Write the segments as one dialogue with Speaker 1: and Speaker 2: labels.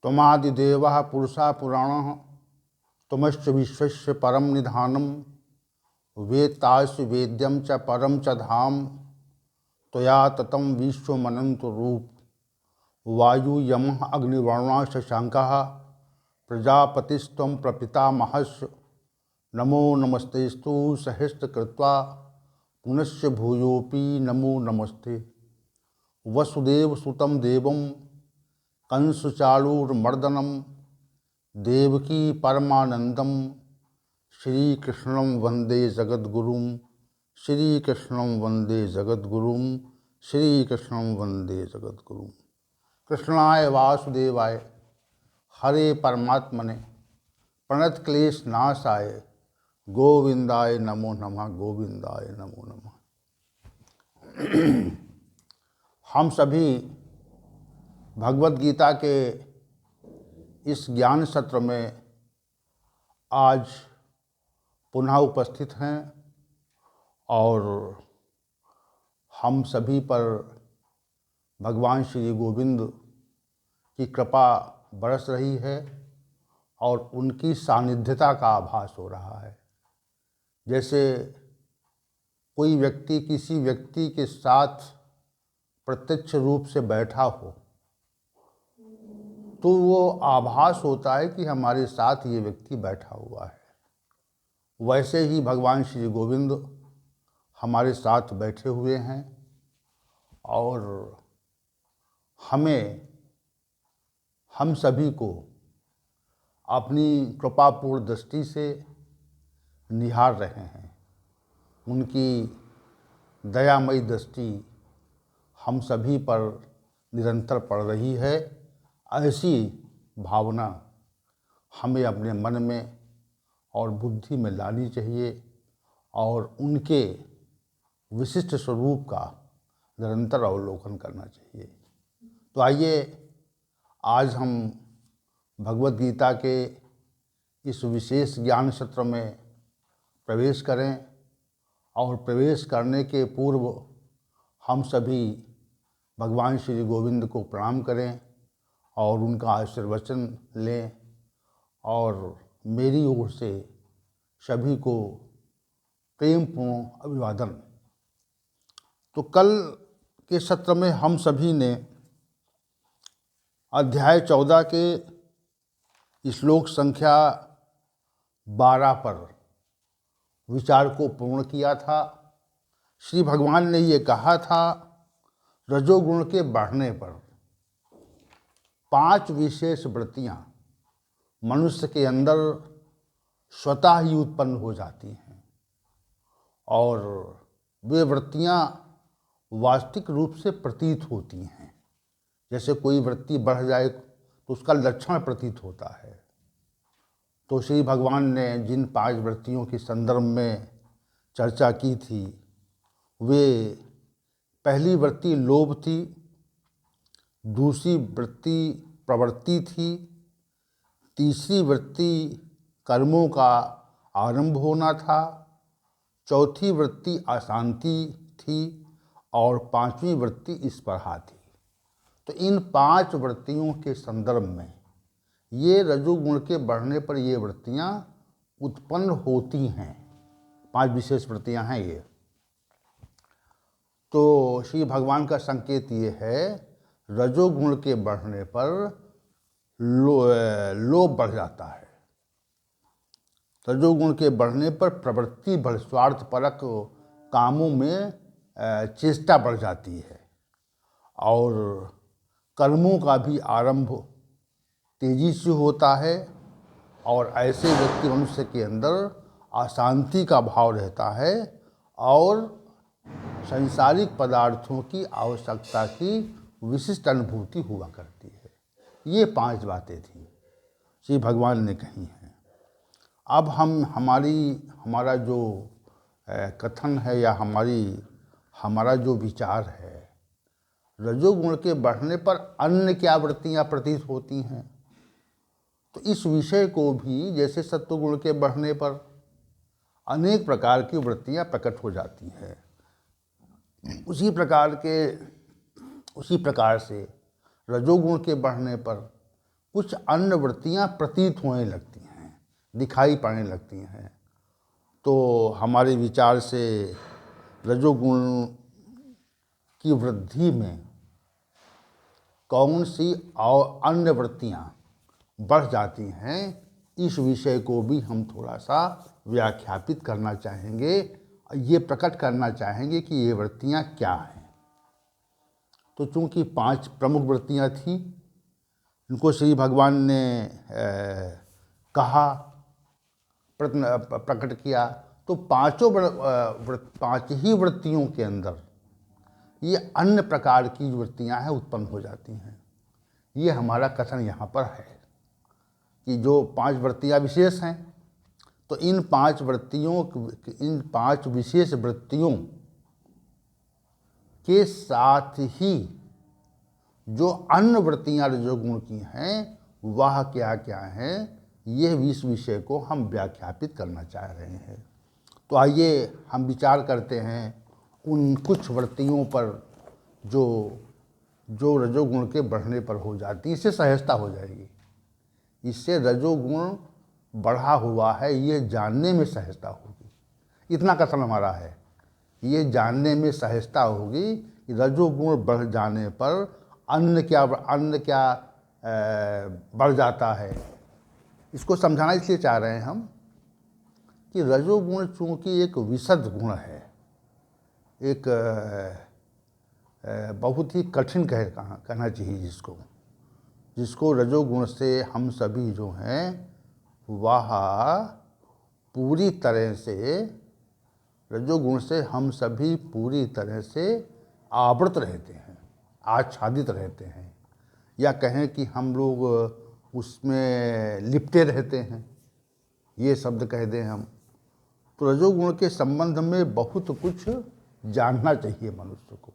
Speaker 1: त्वमादिदेवः पुरुषा पुराणः त्वमश्च विश्वस्य परम निधानम वेत्तासि वेद्यम च परम च धाम त्वया ततं विश्वमनंत रूप वायु यमः अग्निवर्णा शशांकः प्रजापतिस्त्वं प्रपितामहस्य नमो नमस्तेस्तु सहस्रकृत्वा पुनश्च भूयोऽपि नमो नमस्ते। वसुदेवसुतं देवं कंसचाणूरमर्दनं देवकी परमानंदम श्रीकृष्णं वंदे जगद्गुरुं श्रीकृष्णं वंदे जगद्गुरुं श्रीकृष्णं वंदे जगद्गुरुं। कृष्णाय वासुदेवाय हरे परमात्मने प्रणत क्लेश नाशाय गोविंदाय नमो नमः गोविंदाय नमो नमः। हम सभी भगवत गीता के इस ज्ञान सत्र में आज पुनः उपस्थित हैं और हम सभी पर भगवान श्री गोविंद की कृपा बरस रही है और उनकी सानिध्यता का आभास हो रहा है। जैसे कोई व्यक्ति किसी व्यक्ति के साथ प्रत्यक्ष रूप से बैठा हो तो वो आभास होता है कि हमारे साथ ये व्यक्ति बैठा हुआ है। वैसे ही भगवान श्री गोविंद हमारे साथ बैठे हुए हैं और हम सभी को अपनी कृपापूर्ण दृष्टि से निहार रहे हैं। उनकी दयामयी दृष्टि हम सभी पर निरंतर पड़ रही है। ऐसी भावना हमें अपने मन में और बुद्धि में लानी चाहिए और उनके विशिष्ट स्वरूप का निरंतर अवलोकन करना चाहिए। तो आइए आज हम भगवत गीता के इस विशेष ज्ञान सत्र में प्रवेश करें और प्रवेश करने के पूर्व हम सभी भगवान श्री गोविंद को प्रणाम करें और उनका आशीर्वचन लें और मेरी ओर से सभी को प्रेमपूर्ण अभिवादन। तो कल के सत्र में हम सभी ने अध्याय 14 के श्लोक संख्या 12 पर विचार को पूर्ण किया था। श्री भगवान ने ये कहा था, रजोगुण के बढ़ने पर 5 विशेष वृत्तियाँ मनुष्य के अंदर स्वतः ही उत्पन्न हो जाती हैं और वे वृत्तियाँ वास्तविक रूप से प्रतीत होती हैं। जैसे कोई वृत्ति बढ़ जाए तो उसका लक्षण प्रतीत होता है। तो श्री भगवान ने जिन 5 वृत्तियों के संदर्भ में चर्चा की थी, वे पहली वृत्ति लोभ थी, दूसरी वृत्ति प्रवृत्ति थी, तीसरी वृत्ति कर्मों का आरंभ होना था, चौथी वृत्ति अशांति थी और 5वीं वृत्ति स्पर्धा थी। तो इन 5 वृत्तियों के संदर्भ में ये रजोगुण के बढ़ने पर ये वृत्तियाँ उत्पन्न होती हैं। 5 विशेष वृत्तियाँ हैं ये। तो श्री भगवान का संकेत ये है, रजोगुण के बढ़ने पर लोभ बढ़ जाता है। रजोगुण के बढ़ने पर प्रवृत्ति बढ़, स्वार्थपरक कामों में चेष्टा बढ़ जाती है और कर्मों का भी आरंभ तेजी से होता है और ऐसे व्यक्ति मनुष्य के अंदर अशांति का भाव रहता है और सांसारिक पदार्थों की आवश्यकता की विशिष्ट अनुभूति हुआ करती है। ये 5 बातें थी श्री भगवान ने कही हैं। अब हमारा जो कथन है या हमारा जो विचार है, रजोगुण के बढ़ने पर अन्य क्या वृत्तियाँ प्रतीत होती हैं, तो इस विषय को भी जैसे सत्वगुण के बढ़ने पर अनेक प्रकार की वृत्तियाँ प्रकट हो जाती हैं, उसी प्रकार से रजोगुण के बढ़ने पर कुछ अन्य वृत्तियाँ प्रतीत होने लगती हैं, दिखाई पड़ने लगती हैं। तो हमारे विचार से रजोगुण की वृद्धि में कौन सी और अन्य वृत्तियाँ बढ़ जाती हैं, इस विषय को भी हम थोड़ा सा व्याख्यापित करना चाहेंगे, ये प्रकट करना चाहेंगे कि ये वृत्तियाँ क्या हैं। तो चूंकि 5 प्रमुख वृत्तियाँ थीं, इनको श्री भगवान ने कहा, प्रकट किया, तो पांचों 5 ही वृत्तियों के अंदर ये अन्य प्रकार की वृत्तियां हैं उत्पन्न हो जाती हैं। ये हमारा कथन यहाँ पर है कि जो 5 वृत्तियां विशेष हैं, तो इन 5 विशेष वृत्तियों के साथ ही जो अन्य वृत्तियां रजोगुण की हैं वह क्या क्या हैं, ये इस विषय को हम व्याख्यापित करना चाह रहे हैं। तो आइए हम विचार करते हैं उन कुछ वृत्तियों पर जो रजोगुण के बढ़ने पर हो जाती, इससे सहजता हो जाएगी। इससे रजोगुण बढ़ा हुआ है ये जानने में सहजता होगी, इतना कथन हमारा है। ये जानने में सहजता होगी कि रजोगुण बढ़ जाने पर अन्य क्या बढ़ जाता है। इसको समझाना इसलिए चाह रहे हैं हम कि रजोगुण चूँकि एक विशद गुण है, एक बहुत ही कठिन कहना चाहिए जिसको रजोगुण से हम सभी जो हैं वह पूरी तरह से, रजोगुण से हम सभी पूरी तरह से आवृत रहते हैं, आच्छादित रहते हैं, या कहें कि हम लोग उसमें लिपटे रहते हैं, ये शब्द कह दें हम। तो रजोगुण के संबंध में बहुत कुछ जानना चाहिए मनुष्य को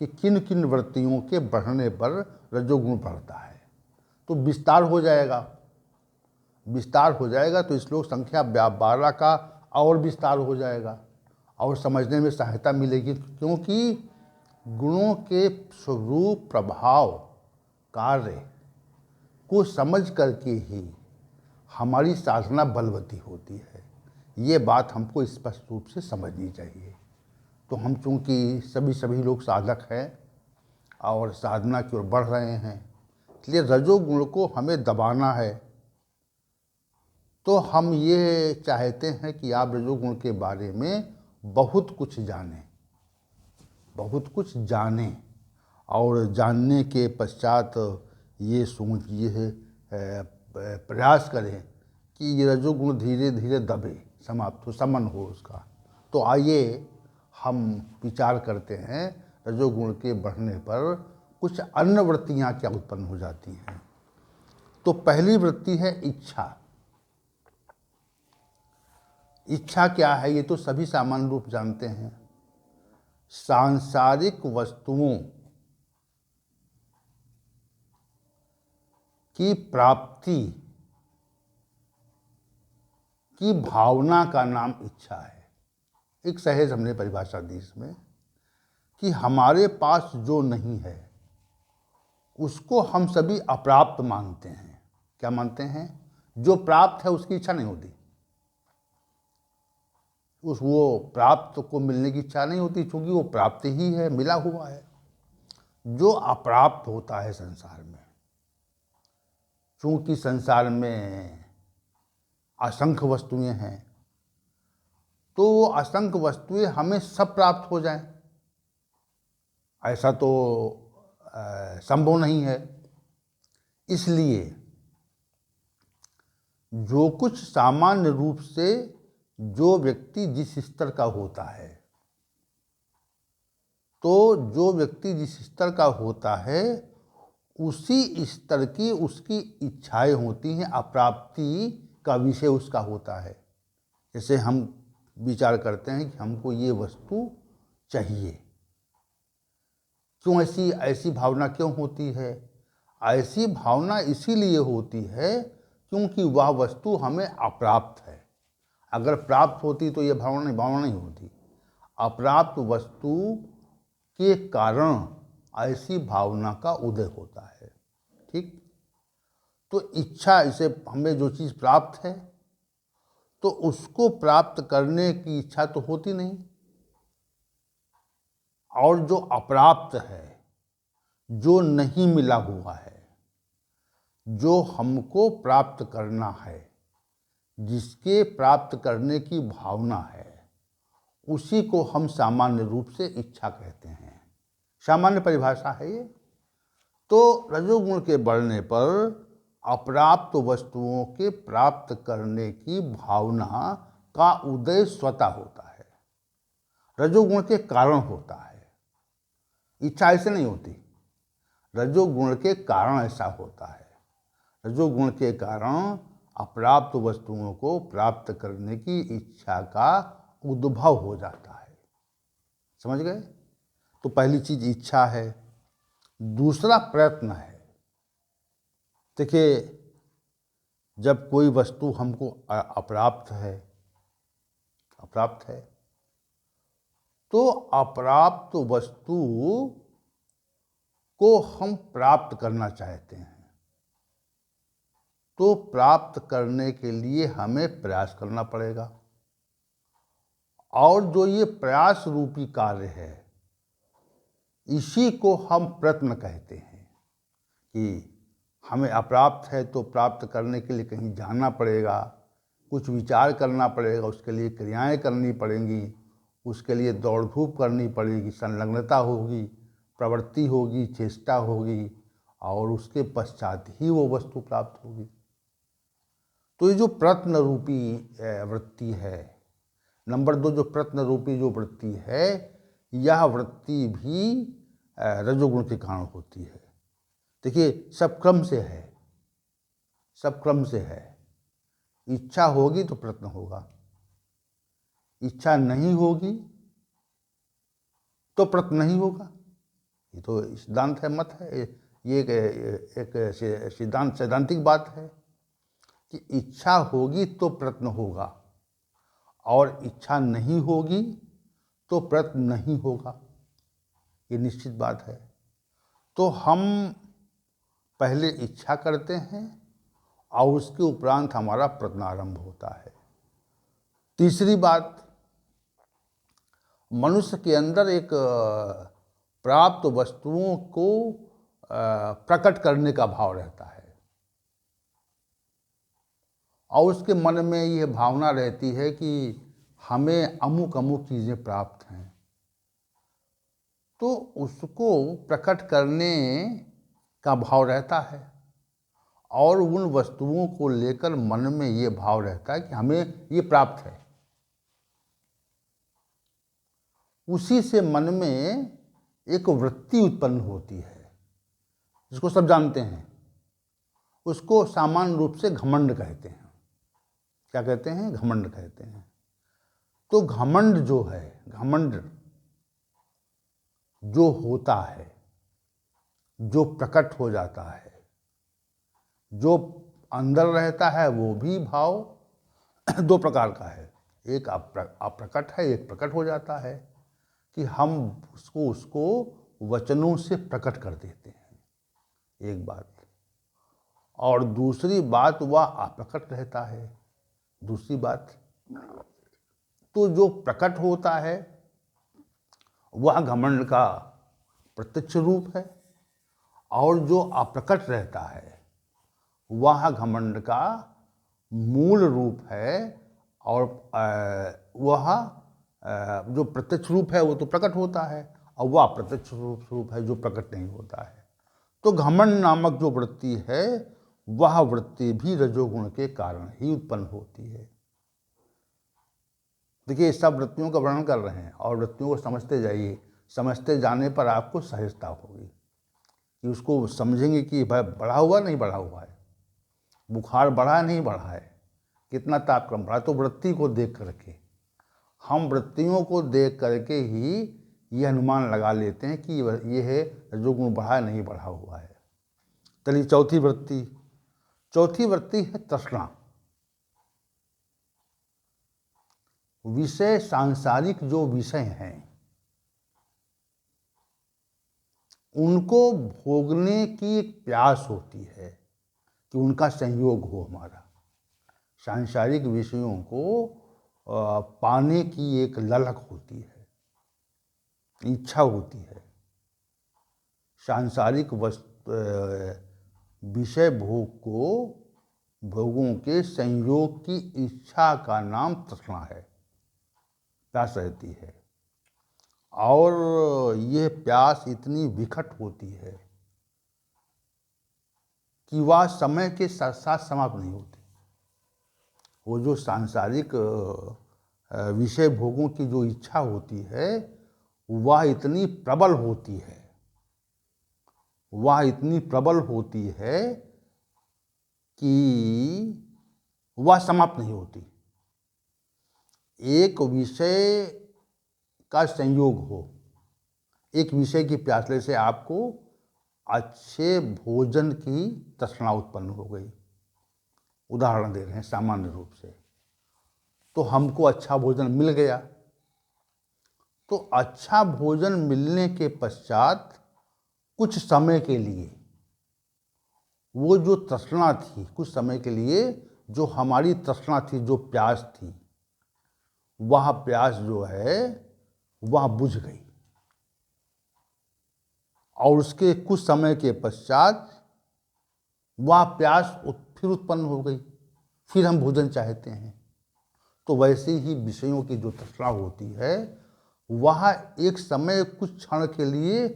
Speaker 1: कि किन किन वृत्तियों के बढ़ने पर रजोगुण बढ़ता है। तो विस्तार हो जाएगा तो श्लोक संख्या 12 का और विस्तार हो जाएगा और समझने में सहायता मिलेगी, क्योंकि गुणों के स्वरूप, प्रभाव, कार्य को समझ करके ही हमारी साधना बलवती होती है। ये बात हमको स्पष्ट रूप से समझनी चाहिए। तो हम चूँकि सभी लोग साधक हैं और साधना की ओर बढ़ रहे हैं, इसलिए रजोगुण को हमें दबाना है। तो हम ये चाहते हैं कि आप रजोगुण के बारे में बहुत कुछ जानें और जानने के पश्चात ये प्रयास करें कि ये रजोगुण धीरे धीरे दबे, समाप्त हो, शमन हो उसका। तो आइए हम विचार करते हैं रजोगुण के बढ़ने पर कुछ अन्य वृत्तियाँ क्या उत्पन्न हो जाती हैं। तो पहली वृत्ति है इच्छा। इच्छा क्या है ये तो सभी सामान्य रूप जानते हैं। सांसारिक वस्तुओं की प्राप्ति की भावना का नाम इच्छा है। एक सहज हमने परिभाषा दी इसमें कि हमारे पास जो नहीं है उसको हम सभी अप्राप्त मानते हैं। क्या मानते हैं? जो प्राप्त है उसकी इच्छा नहीं होती, वो प्राप्त को मिलने की इच्छा नहीं होती, क्योंकि वो प्राप्त ही है, मिला हुआ है। जो अप्राप्त होता है संसार में, चूँकि संसार में असंख्य वस्तुएं हैं, तो वो असंख्य वस्तुएं हमें सब प्राप्त हो जाएं, ऐसा तो संभव नहीं है। इसलिए जो कुछ सामान्य रूप से जो व्यक्ति जिस स्तर का होता है, तो जो व्यक्ति जिस स्तर का होता है उसी स्तर की उसकी इच्छाएं होती हैं, अप्राप्ति का विषय उसका होता है। जैसे हम विचार करते हैं कि हमको ये वस्तु चाहिए, क्यों ऐसी भावना क्यों होती है? ऐसी भावना इसीलिए होती है क्योंकि वह वस्तु हमें अप्राप्त है। अगर प्राप्त होती तो ये भावना नहीं होती। अप्राप्त वस्तु के कारण ऐसी भावना का उदय होता है। ठीक, तो इच्छा, इसे हमें जो चीज़ प्राप्त है तो उसको प्राप्त करने की इच्छा तो होती नहीं, और जो अप्राप्त है, जो नहीं मिला हुआ है, जो हमको प्राप्त करना है, जिसके प्राप्त करने की भावना है, उसी को हम सामान्य रूप से इच्छा कहते हैं। सामान्य परिभाषा है ये। तो रजोगुण के बढ़ने पर अप्राप्त वस्तुओं के प्राप्त करने की भावना का उदय स्वतः होता है, रजोगुण के कारण होता है। इच्छा ऐसे नहीं होती, रजोगुण के कारण ऐसा होता है। रजोगुण के कारण अप्राप्त वस्तुओं को प्राप्त करने की इच्छा का उद्भव हो जाता है। समझ गए? तो पहली चीज इच्छा है, दूसरा प्रयत्न है। देखिए, जब कोई वस्तु हमको अप्राप्त है तो अप्राप्त वस्तु को हम प्राप्त करना चाहते हैं, तो प्राप्त करने के लिए हमें प्रयास करना पड़ेगा। और जो ये प्रयास रूपी कार्य है, इसी को हम प्रयत्न कहते हैं कि हमें अप्राप्त है तो प्राप्त करने के लिए कहीं जाना पड़ेगा, कुछ विचार करना पड़ेगा, उसके लिए क्रियाएं करनी पड़ेंगी, उसके लिए दौड़ धूप करनी पड़ेगी, संलग्नता होगी, प्रवृत्ति होगी, चेष्टा होगी, और उसके पश्चात ही वो वस्तु प्राप्त होगी। तो ये जो प्रयत्न रूपी वृत्ति है, नंबर 2 जो प्रयत्न रूपी जो वृत्ति है, यह वृत्ति भी रजोगुण के कारण होती है। देखिए, सब क्रम से है, सब क्रम से है। इच्छा होगी तो प्रयत्न होगा, इच्छा नहीं होगी तो प्रयत्न नहीं होगा। ये तो सिद्धांत है, मत है, ये एक सिद्धांत, सैद्धांतिक बात है कि इच्छा होगी तो प्रयत्न होगा, और इच्छा नहीं होगी तो प्रयत्न नहीं होगा। ये निश्चित बात है। तो हम पहले इच्छा करते हैं और उसके उपरांत हमारा प्रयत्न आरंभ होता है। तीसरी बात, मनुष्य के अंदर एक प्राप्त वस्तुओं को प्रकट करने का भाव रहता है, और उसके मन में यह भावना रहती है कि हमें अमुक अमुक चीज़ें प्राप्त हैं, तो उसको प्रकट करने का भाव रहता है, और उन वस्तुओं को लेकर मन में ये भाव रहता है कि हमें ये प्राप्त है। उसी से मन में एक वृत्ति उत्पन्न होती है, जिसको सब जानते हैं। उसको सामान्य रूप से घमंड कहते हैं। क्या कहते हैं? घमंड कहते हैं। तो घमंड जो है, घमंड जो होता है, जो प्रकट हो जाता है, जो अंदर रहता है, वो भी भाव 2 प्रकार का है। एक अप्रकट है, एक प्रकट हो जाता है, कि हम उसको वचनों से प्रकट कर देते हैं, एक बात। और दूसरी बात, वह अप्रकट रहता है, दूसरी बात। तो जो प्रकट होता है वह घमंड का प्रत्यक्ष रूप है, और जो अप्रकट रहता है वह घमंड का मूल रूप है। और वह जो प्रत्यक्ष रूप है वो तो प्रकट होता है, और वह अप्रत्यक्ष रूप है जो प्रकट नहीं होता है। तो घमंड नामक जो वृत्ति है, वह वृत्ति भी रजोगुण के कारण ही उत्पन्न होती है। देखिए, सब वृत्तियों का वर्णन कर रहे हैं, और वृत्तियों को समझते जाइए। समझते जाने पर आपको सहजता होगी कि उसको समझेंगे कि भाई बढ़ा हुआ नहीं बढ़ा हुआ है, बुखार बढ़ा नहीं बढ़ा है, कितना तापक्रम बढ़ा। तो वृत्ति को देख करके, हम वृत्तियों को देख करके ही ये अनुमान लगा लेते हैं कि ये है रजोगुण बढ़ा नहीं बढ़ा हुआ है। चलिए, चौथी वृत्ति है तृष्णा। विषय, सांसारिक जो विषय हैं, उनको भोगने की एक प्यास होती है, कि उनका संयोग हो हमारा। सांसारिक विषयों को पाने की एक ललक होती है, इच्छा होती है। सांसारिक विषय भोगों के संयोग की इच्छा का नाम तृष्णा है, प्यास रहती है। और यह प्यास इतनी विकट होती है कि वह समय के साथ साथ समाप्त नहीं होती। वो जो सांसारिक विषय भोगों की जो इच्छा होती है वह इतनी प्रबल होती है, वह इतनी प्रबल होती है कि वह समाप्त नहीं होती। एक विषय का संयोग हो, एक विषय की प्यास से आपको अच्छे भोजन की तृष्णा उत्पन्न हो गई, उदाहरण दे रहे हैं सामान्य रूप से, तो हमको अच्छा भोजन मिल गया। तो अच्छा भोजन मिलने के पश्चात कुछ समय के लिए वो जो तृष्णा थी, कुछ समय के लिए जो हमारी तृष्णा थी, जो प्यास थी, वह प्यास जो है वह बुझ गई। और उसके कुछ समय के पश्चात वह प्यास फिर उत्पन्न हो गई, फिर हम भोजन चाहते हैं। तो वैसे ही विषयों की जो तृष्णा होती है वह एक समय कुछ क्षण के लिए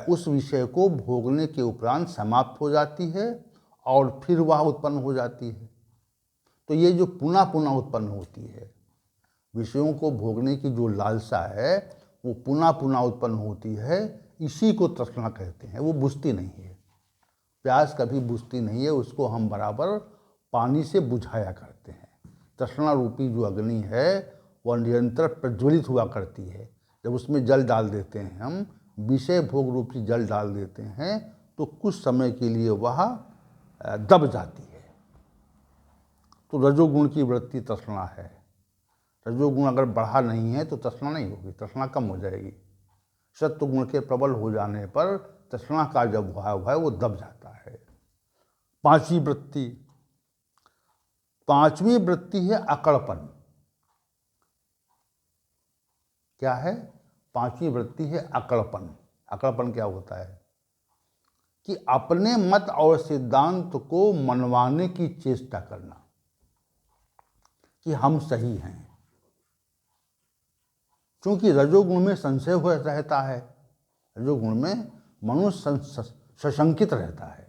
Speaker 1: उस विषय को भोगने के उपरांत समाप्त हो जाती है और फिर वह उत्पन्न हो जाती है। तो ये जो पुनः पुनः उत्पन्न होती है, विषयों को भोगने की जो लालसा है वो पुनः पुनः उत्पन्न होती है, इसी को तृष्णा कहते हैं। वो बुझती नहीं है, प्यास कभी बुझती नहीं है, उसको हम बराबर पानी से बुझाया करते हैं। तृष्णा रूपी जो अग्नि है वह निरंतर प्रज्वलित हुआ करती है। जब उसमें जल डाल देते हैं, हम विषय भोग रूपी जल डाल देते हैं, तो कुछ समय के लिए वह दब जाती है। तो रजोगुण की वृत्ति तृष्णा है। रजोगुण अगर बढ़ा नहीं है तो तृष्णा नहीं होगी, तृष्णा कम हो जाएगी। सत्वगुण के प्रबल हो जाने पर तृष्णा का जब भाव है वो दब जाता है। पांचवी वृत्ति है अकड़पन। क्या है? पांचवी वृत्ति है अकड़पन। अकड़पन क्या होता है? कि अपने मत और सिद्धांत को मनवाने की चेष्टा करना कि हम सही हैं। क्योंकि रजोगुण में संशय हो रहता है, रजोगुण में मनुष्य सशंकित रहता है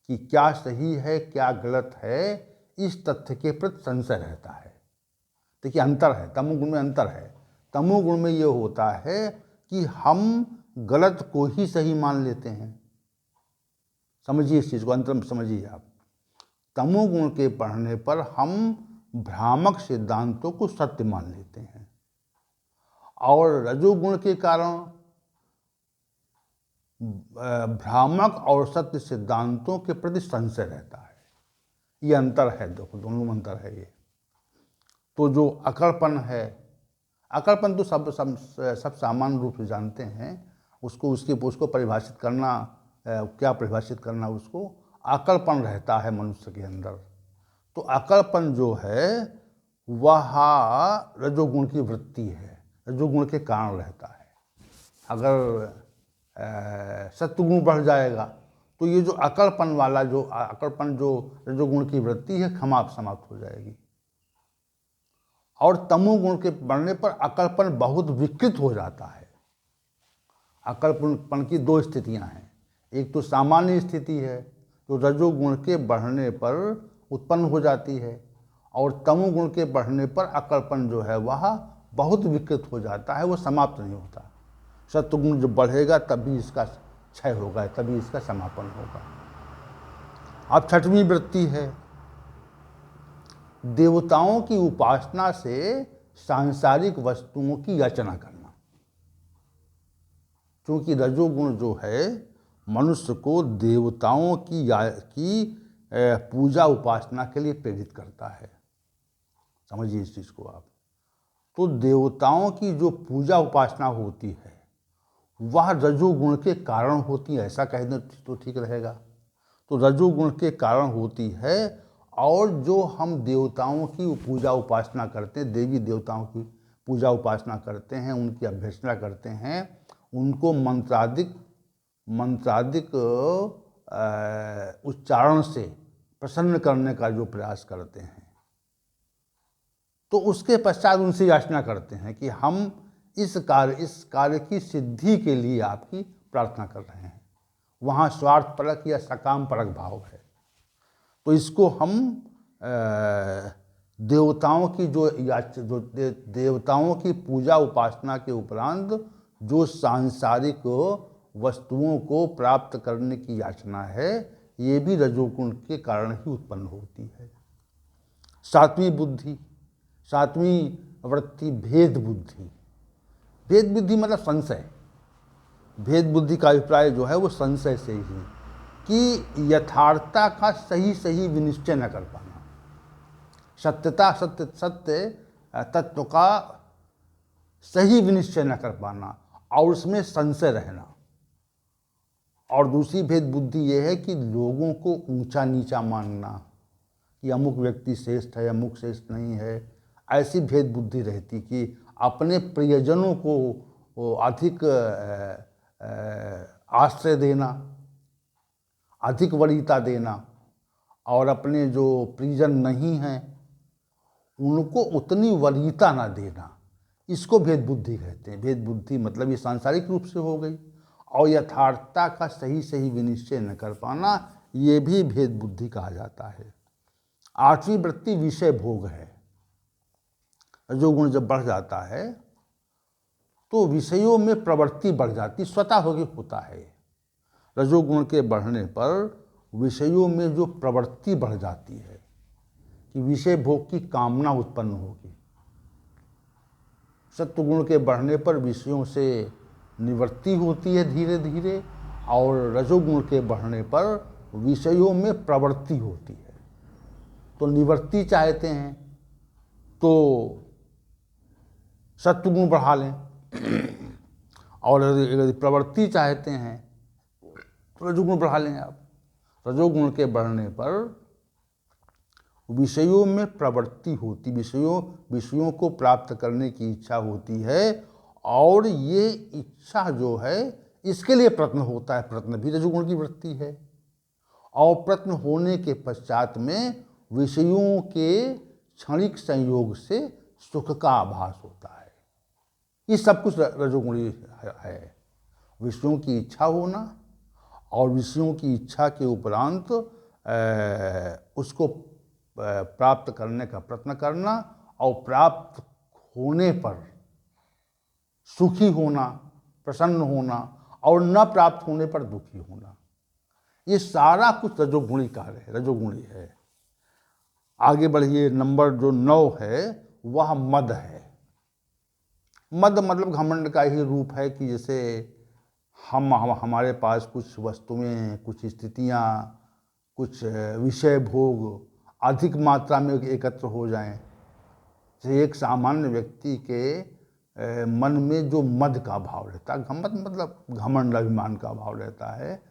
Speaker 1: कि क्या सही है क्या गलत है, इस तथ्य के प्रति संशय रहता है। देखिए अंतर है, तमोगुण में अंतर है। तमोगुण में ये होता है कि हम गलत को ही सही मान लेते हैं। समझिए इस चीज़ को, अंतर में समझिए आप। तमोगुण के पढ़ने पर हम भ्रामक सिद्धांतों को सत्य मान लेते हैं, और रजोगुण के कारण भ्रामक और सत्य सिद्धांतों के प्रति संशय रहता है। ये अंतर है, देखो दोनों में अंतर है ये। तो जो अकड़पन है, अकड़पन तो सब सामान्य रूप से जानते हैं। उसको परिभाषित करना, क्या परिभाषित करना, उसको अकड़पन रहता है मनुष्य के अंदर। तो अकड़पन जो है वह रजोगुण की वृत्ति है, रजोगुण के कारण रहता है। अगर सत्वगुण बढ़ जाएगा तो ये जो अकड़पन वाला जो रजोगुण की वृत्ति है समाप्त हो जाएगी। और तमोगुण के बढ़ने पर अकड़पन बहुत विकृत हो जाता है। अकड़पन की दो स्थितियां हैं। एक तो सामान्य स्थिति है जो रजोगुण के बढ़ने पर उत्पन्न हो जाती है, और तमोगुण के बढ़ने पर अकड़पन जो है वह बहुत विकृत हो जाता है, वो समाप्त नहीं होता। सत्वगुण जब बढ़ेगा तभी इसका क्षय होगा, तभी इसका समापन होगा। अब छठवीं वृत्ति है देवताओं की उपासना से सांसारिक वस्तुओं की याचना करना। क्योंकि रजोगुण जो है मनुष्य को देवताओं की पूजा उपासना के लिए प्रेरित करता है। समझिए इस चीज़ को आप। तो देवताओं की जो पूजा उपासना होती है वह रजोगुण के कारण होती है, ऐसा कह दें तो ठीक रहेगा। तो रजोगुण के कारण होती है। और जो हम देवताओं की पूजा उपासना करते हैं, देवी देवताओं की पूजा उपासना करते हैं, उनकी अभ्यर्चना करते हैं, उनको मंत्रादिक उच्चारण से प्रसन्न करने का जो प्रयास करते हैं, तो उसके पश्चात उनसे याचना करते हैं कि हम इस कार्य की सिद्धि के लिए आपकी प्रार्थना कर रहे हैं। वहाँ स्वार्थपरक या सकाम परक भाव है। तो इसको हम देवताओं की देवताओं की पूजा उपासना के उपरांत जो सांसारिक वस्तुओं को प्राप्त करने की याचना है, ये भी रजोगुण के कारण ही उत्पन्न होती है। सातवीं वृत्ति भेद बुद्धि। भेद बुद्धि मतलब संशय। भेद बुद्धि का अभिप्राय जो है वो संशय से ही, कि यथार्थता का सही विनिश्चय न कर पाना, सत्य तत्व का सही विनिश्चय न कर पाना और उसमें संशय रहना। और दूसरी भेद बुद्धि ये है कि लोगों को ऊंचा नीचा मानना, कि अमुक व्यक्ति श्रेष्ठ है, अमुक श्रेष्ठ नहीं है। ऐसी भेद बुद्धि रहती कि अपने प्रियजनों को अधिक आश्रय देना, अधिक वरीयता देना, और अपने जो परिजन नहीं हैं उनको उतनी वरीयता ना देना, इसको भेद बुद्धि कहते हैं। भेद बुद्धि मतलब ये सांसारिक रूप से हो गई। और यथार्थता का सही विनिश्चय न कर पाना, ये भी भेद बुद्धि कहा जाता है। आठवीं वृत्ति विषय भोग है। रजोगुण जब बढ़ जाता है तो विषयों में प्रवृत्ति बढ़ जाती, स्वतः होता है। रजोगुण के बढ़ने पर विषयों में जो प्रवृत्ति बढ़ जाती है कि विषय भोग की कामना उत्पन्न होगी। सत्वगुण के बढ़ने पर विषयों से निवृत्ति होती है धीरे धीरे, और रजोगुण के बढ़ने पर विषयों में प्रवृत्ति होती है। तो निवृत्ति चाहते हैं तो सत्वगुण बढ़ा लें, और यदि प्रवृत्ति चाहते हैं तो रजोगुण बढ़ा लें आप। रजोगुण के बढ़ने पर विषयों में प्रवृत्ति होती, विषयों को प्राप्त करने की इच्छा होती है, और ये इच्छा जो है इसके लिए प्रयत्न होता है। प्रयत्न भी रजोगुण की वृत्ति है। और प्रयत्न होने के पश्चात में विषयों के क्षणिक संयोग से सुख का आभास होता है। ये सब कुछ रजोगुणी है। विषयों की इच्छा होना, और विषयों की इच्छा के उपरांत उसको प्राप्त करने का प्रयत्न करना, और प्राप्त होने पर सुखी होना, प्रसन्न होना, और न प्राप्त होने पर दुखी होना। ये सारा कुछ रजोगुणी कार्य है, रजोगुणी है। आगे बढ़िए, नंबर जो 9 है वह मद है। मद मतलब घमंड का ही रूप है कि जैसे हमारे पास कुछ वस्तुएं, कुछ स्थितियां, कुछ विषय भोग अधिक मात्रा में एकत्र हो जाएं। जैसे एक सामान्य व्यक्ति के मन में जो मद का भाव रहता है, मद मतलब घमंड अभिमान का भाव रहता है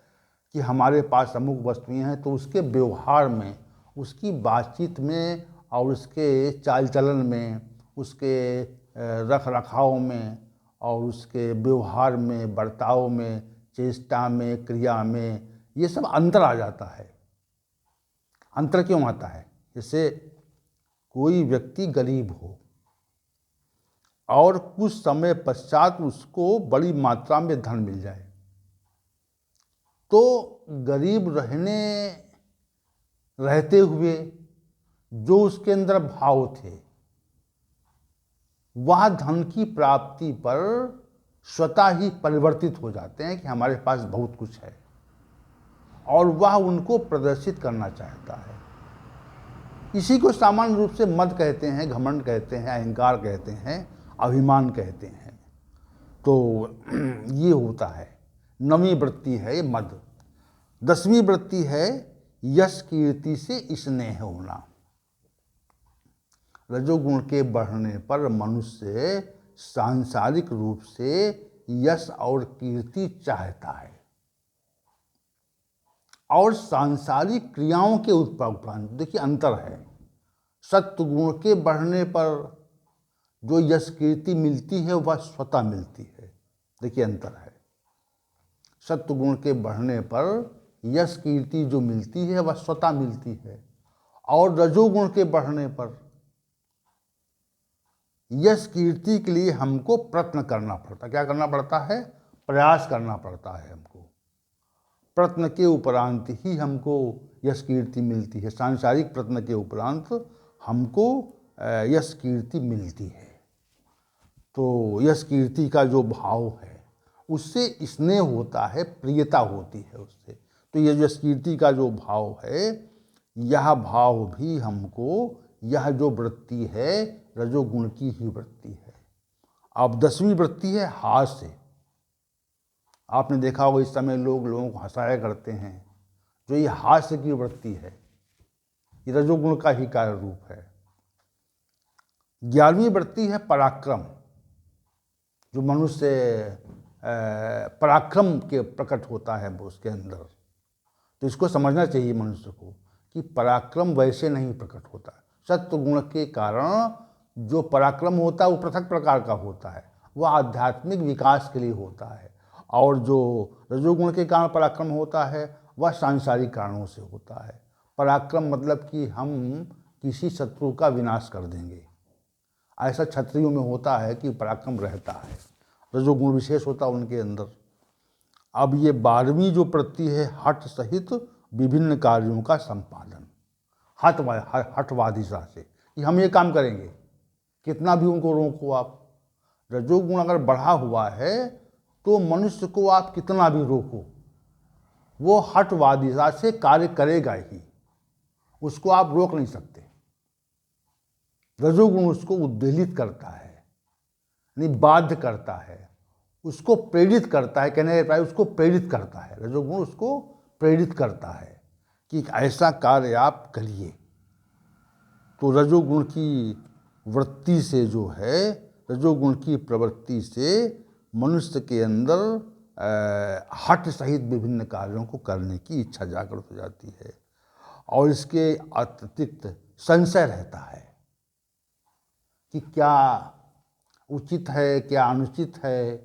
Speaker 1: कि हमारे पास अमुक वस्तुएं हैं, तो उसके व्यवहार में, उसकी बातचीत में, और उसके चाल चलन में, उसके रख रखाव में, और उसके व्यवहार में, बर्ताव में, चेष्टा में, क्रिया में, ये सब अंतर आ जाता है। अंतर क्यों आता है? जैसे कोई व्यक्ति गरीब हो और कुछ समय पश्चात उसको बड़ी मात्रा में धन मिल जाए, तो गरीब रहते हुए जो उसके अंदर भाव थे, वह धन की प्राप्ति पर स्वतः ही परिवर्तित हो जाते हैं कि हमारे पास बहुत कुछ है, और वह उनको प्रदर्शित करना चाहता है। इसी को सामान्य रूप से मद कहते हैं, घमंड कहते हैं, अहंकार कहते हैं, अभिमान कहते हैं। तो ये होता है। 9वीं वृत्ति है ये मद। 10वीं वृत्ति है यश कीर्ति से स्नेह होना। रजोगुण के बढ़ने पर मनुष्य सांसारिक रूप से यश और कीर्ति चाहता है। और सांसारिक क्रियाओं के उपरांत। देखिए अंतर है, सत्व गुण के बढ़ने पर जो यश कीर्ति मिलती है वह स्वतः मिलती है। देखिए अंतर है, सत्व गुण के बढ़ने पर यश कीर्ति जो मिलती है वह स्वतः मिलती है, और रजोगुण के बढ़ने पर यश कीर्ति के लिए हमको प्रयत्न करना पड़ता है। क्या करना पड़ता है? प्रयास करना पड़ता है हमको। प्रयत्न के उपरांत ही हमको यश कीर्ति मिलती है, सांसारिक प्रयत्न के उपरांत हमको यश कीर्ति मिलती है। तो यश कीर्ति का जो भाव है उससे स्नेह होता है, प्रियता होती है उससे। तो ये यश कीर्ति का जो भाव है, यह भाव भी हमको, यह जो वृत्ति है रजोगुण की ही वृत्ति है। अब 10वीं वृत्ति है हास्य। आपने देखा होगा इस समय लोगों को हंसाया करते हैं, जो ये हास्य की वृत्ति है, ये रजोगुण का ही कार्य रूप है। 11वीं वृत्ति है पराक्रम, जो मनुष्य पराक्रम के प्रकट होता है उसके अंदर। तो इसको समझना चाहिए मनुष्य को कि पराक्रम वैसे नहीं प्रकट होता। सत्व गुण के कारण जो पराक्रम होता है वो पृथक प्रकार का होता है, वह आध्यात्मिक विकास के लिए होता है। और जो रजोगुण के कारण पराक्रम होता है वह सांसारिक कारणों से होता है। पराक्रम मतलब कि हम किसी शत्रु का विनाश कर देंगे, ऐसा क्षत्रियों में होता है कि पराक्रम रहता है, रजोगुण विशेष होता है उनके अंदर। अब ये 12वीं जो वृत्ति है हठ सहित विभिन्न कार्यों का संपादन, हठवादिता से कि हम ये काम करेंगे, कितना भी उनको रोको आप। रजोगुण अगर बढ़ा हुआ है तो मनुष्य को आप कितना भी रोको वो हठवादिता से कार्य करेगा ही, उसको आप रोक नहीं सकते। रजोगुण उसको उद्वेलित करता है, यानी बाध्य करता है, उसको प्रेरित करता है, कहने का उसको प्रेरित करता है। रजोगुण उसको प्रेरित करता है कि ऐसा कार्य आप करिए। तो रजोगुण की वृत्ति से जो है, रजोगुण की प्रवृत्ति से मनुष्य के अंदर हठ सहित विभिन्न कार्यों को करने की इच्छा जागृत हो जाती है, और इसके अतिरिक्त संशय रहता है कि क्या उचित है, क्या अनुचित है,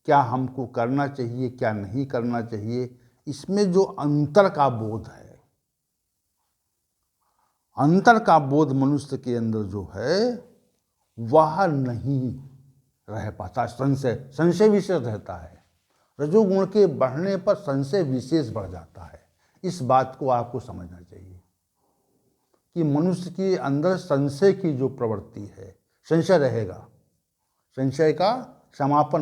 Speaker 1: क्या हमको करना चाहिए, क्या नहीं करना चाहिए। इसमें जो अंतर का बोध है, अंतर का बोध मनुष्य के अंदर जो है वह नहीं रह पाता। संशय विशेष रहता है। रजोगुण के बढ़ने पर संशय विशेष बढ़ जाता है। इस बात को आपको समझना चाहिए कि मनुष्य के अंदर संशय की जो प्रवृत्ति है, संशय रहेगा, संशय का समापन